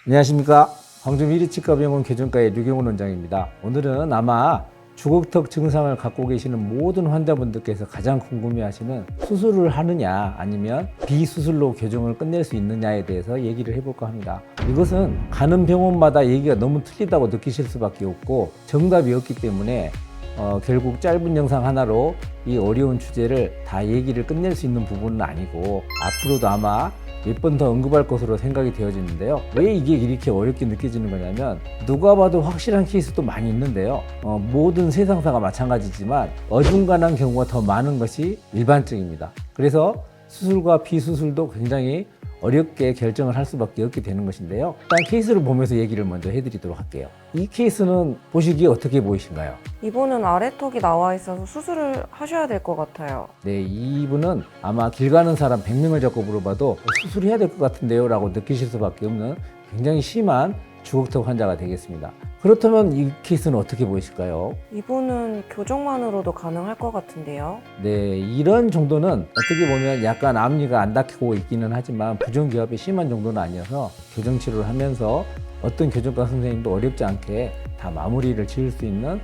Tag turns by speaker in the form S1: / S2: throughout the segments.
S1: 안녕하십니까. 광주 미리치과병원 교정과의 류경훈 원장입니다. 오늘은 아마 주걱턱 증상을 갖고 계시는 모든 환자분들께서 가장 궁금해하시는 수술을 하느냐 아니면 비수술로 교정을 끝낼 수 있느냐에 대해서 얘기를 해볼까 합니다. 이것은 가는 병원마다 얘기가 너무 틀리다고 느끼실 수밖에 없고 정답이 없기 때문에 결국 짧은 영상 하나로 이 어려운 주제를 다 얘기를 끝낼 수 있는 부분은 아니고 앞으로도 아마 몇 번 더 언급할 것으로 생각이 되어지는데요. 왜 이게 이렇게 어렵게 느껴지는 거냐면 누가 봐도 확실한 케이스도 많이 있는데요. 모든 세상사가 마찬가지지만 어중간한 경우가 더 많은 것이 일반적입니다. 그래서 수술과 비수술도 굉장히 어렵게 결정을 할 수밖에 없게 되는 것인데요. 일단 케이스를 보면서 얘기를 먼저 해드리도록 할게요. 이 케이스는 보시기에 어떻게 보이신가요?
S2: 이분은 아래턱이 나와 있어서 수술을 하셔야 될 것 같아요.
S1: 네, 이분은 아마 길 가는 사람 100명을 잡고 물어봐도 수술해야 될 것 같은데요 라고 느끼실 수밖에 없는 굉장히 심한 주걱턱 환자가 되겠습니다. 그렇다면 이 케이스는 어떻게 보이실까요?
S2: 이분은 교정만으로도 가능할 것 같은데요.
S1: 네, 이런 정도는 어떻게 보면 약간 앞니가 안 닦이고 있기는 하지만 부정기압이 심한 정도는 아니어서 교정치료를 하면서 어떤 교정과 선생님도 어렵지 않게 다 마무리를 지을 수 있는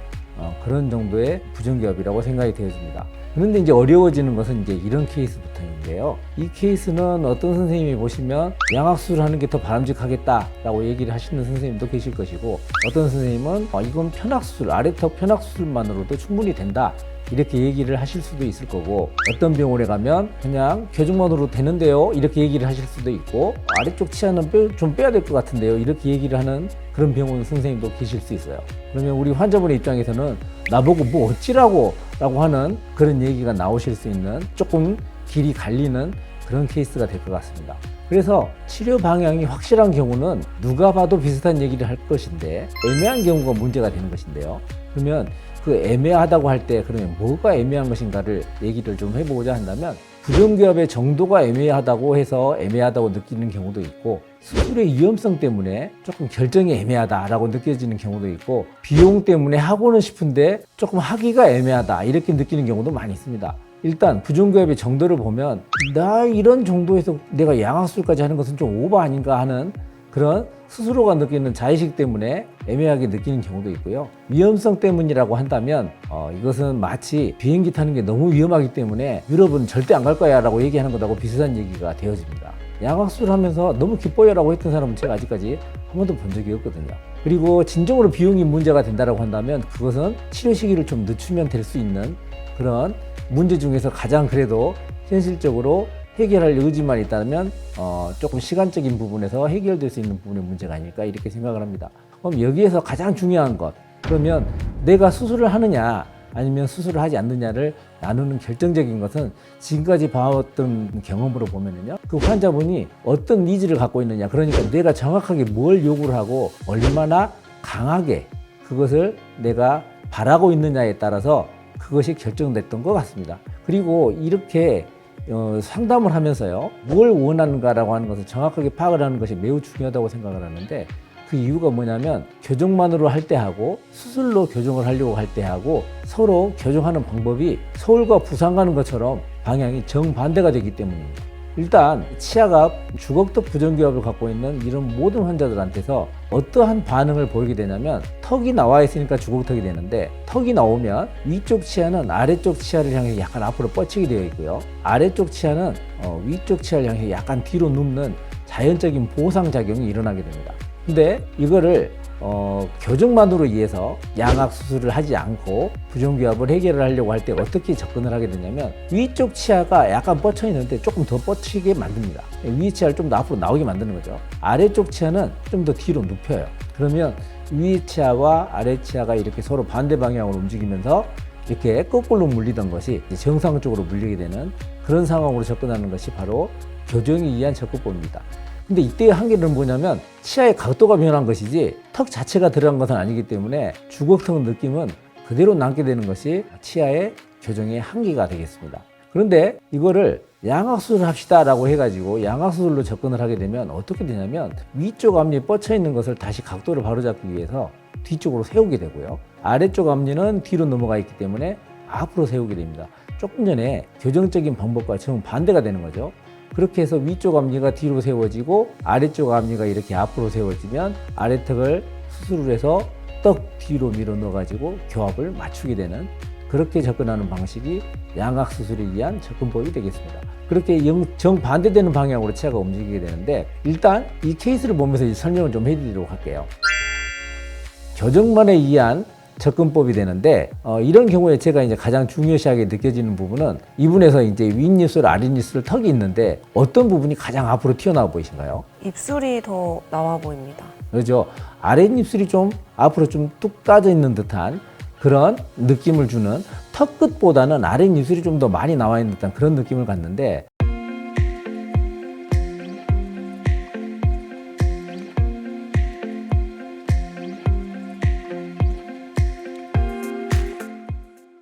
S1: 그런 정도의 부정기압이라고 생각이 되어집니다. 그런데 이제 어려워지는 것은 이제 이런 케이스부터인데요. 이 케이스는 어떤 선생님이 보시면 양악수술 하는 게 더 바람직하겠다라고 얘기를 하시는 선생님도 계실 것이고, 어떤 선생님은 이건 편악수술, 아래턱 편악수술만으로도 충분히 된다, 이렇게 얘기를 하실 수도 있을 거고, 어떤 병원에 가면 그냥 교정만으로 되는데요, 이렇게 얘기를 하실 수도 있고, 아래쪽 치아는 좀 빼야 될 것 같은데요, 이렇게 얘기를 하는 그런 병원 선생님도 계실 수 있어요. 그러면 우리 환자분의 입장에서는 나보고 뭐 어찌라고 라고 하는 그런 얘기가 나오실 수 있는 조금 길이 갈리는 그런 케이스가 될 것 같습니다. 그래서 치료 방향이 확실한 경우는 누가 봐도 비슷한 얘기를 할 것인데 애매한 경우가 문제가 되는 것인데요. 그러면 그 애매하다고 할 때 그러면 뭐가 애매한 것인가를 얘기를 좀 해보고자 한다면, 부정기압의 정도가 애매하다고 해서 애매하다고 느끼는 경우도 있고, 수술의 위험성 때문에 조금 결정이 애매하다라고 느껴지는 경우도 있고, 비용 때문에 하고는 싶은데 조금 하기가 애매하다 이렇게 느끼는 경우도 많이 있습니다. 일단 부정기압의 정도를 보면 나 이런 정도에서 내가 양악수술까지 하는 것은 좀 오버 아닌가 하는 그런 스스로가 느끼는 자의식 때문에 애매하게 느끼는 경우도 있고요. 위험성 때문이라고 한다면 이것은 마치 비행기 타는 게 너무 위험하기 때문에 유럽은 절대 안 갈 거야 라고 얘기하는 것하고 비슷한 얘기가 되어집니다. 양악수술 하면서 너무 기뻐요 라고 했던 사람은 제가 아직까지 한 번도 본 적이 없거든요. 그리고 진정으로 비용이 문제가 된다고 한다면 그것은 치료 시기를 좀 늦추면 될 수 있는 그런 문제 중에서 가장 그래도 현실적으로 해결할 의지만 있다면 조금 시간적인 부분에서 해결될 수 있는 부분의 문제가 아닐까 이렇게 생각을 합니다. 그럼 여기에서 가장 중요한 것, 그러면 내가 수술을 하느냐 아니면 수술을 하지 않느냐를 나누는 결정적인 것은 지금까지 봐왔던 경험으로 보면요, 그 환자분이 어떤 니즈를 갖고 있느냐, 그러니까 내가 정확하게 뭘 요구를 하고 얼마나 강하게 그것을 내가 바라고 있느냐에 따라서 그것이 결정됐던 것 같습니다. 그리고 이렇게 상담을 하면서요, 뭘 원하는가라고 하는 것을 정확하게 파악을 하는 것이 매우 중요하다고 생각을 하는데, 그 이유가 뭐냐면 교정만으로 할 때 하고 수술로 교정을 하려고 할 때 하고 서로 교정하는 방법이 서울과 부산 가는 것처럼 방향이 정반대가 되기 때문입니다. 일단 치아가 주걱턱 부정기압을 갖고 있는 이런 모든 환자들한테서 어떠한 반응을 보이게 되냐면, 턱이 나와 있으니까 주걱턱이 되는데, 턱이 나오면 위쪽 치아는 아래쪽 치아를 향해 약간 앞으로 뻗치게 되어 있고요, 아래쪽 치아는 위쪽 치아를 향해 약간 뒤로 눕는 자연적인 보상작용이 일어나게 됩니다. 근데 이거를 교정만으로 인해서 양악 수술을 하지 않고 부정기압을 해결을 하려고 할 때 어떻게 접근을 하게 되냐면, 위쪽 치아가 약간 뻗쳐 있는데 조금 더 뻗치게 만듭니다. 위 치아를 좀 더 앞으로 나오게 만드는 거죠. 아래쪽 치아는 좀 더 뒤로 눕혀요. 그러면 위 치아와 아래 치아가 이렇게 서로 반대 방향으로 움직이면서 이렇게 거꾸로 물리던 것이 정상적으로 물리게 되는 그런 상황으로 접근하는 것이 바로 교정에 의한 접근법입니다. 근데 이때의 한계는 뭐냐면 치아의 각도가 변한 것이지 턱 자체가 들어간 것은 아니기 때문에 주걱턱 느낌은 그대로 남게 되는 것이 치아의 교정의 한계가 되겠습니다. 그런데 이거를 양악수술을 합시다 라고 해가지고 양악수술로 접근을 하게 되면 어떻게 되냐면, 위쪽 앞니 뻗쳐 있는 것을 다시 각도를 바로잡기 위해서 뒤쪽으로 세우게 되고요, 아래쪽 앞니는 뒤로 넘어가 있기 때문에 앞으로 세우게 됩니다. 조금 전에 교정적인 방법과 정반대가 되는 거죠. 그렇게 해서 위쪽 앞니가 뒤로 세워지고 아래쪽 앞니가 이렇게 앞으로 세워지면 아래턱을 수술을 해서 떡 뒤로 밀어 넣어가지고 교합을 맞추게 되는, 그렇게 접근하는 방식이 양악 수술에 의한 접근법이 되겠습니다. 그렇게 정반대되는 방향으로 치아가 움직이게 되는데, 일단 이 케이스를 보면서 이제 설명을 좀 해드리도록 할게요. 교정만에 의한 접근법이 되는데, 이런 경우에 제가 이제 가장 중요시하게 느껴지는 부분은 이 부분에서 이제 윗입술, 아랫입술 턱이 있는데 어떤 부분이 가장 앞으로 튀어나와 보이신가요?
S2: 입술이 더 나와 보입니다.
S1: 그렇죠. 아랫입술이 좀 앞으로 좀 뚝 까져 있는 듯한 그런 느낌을 주는, 턱 끝보다는 아랫입술이 좀 더 많이 나와 있는 듯한 그런 느낌을 갖는데,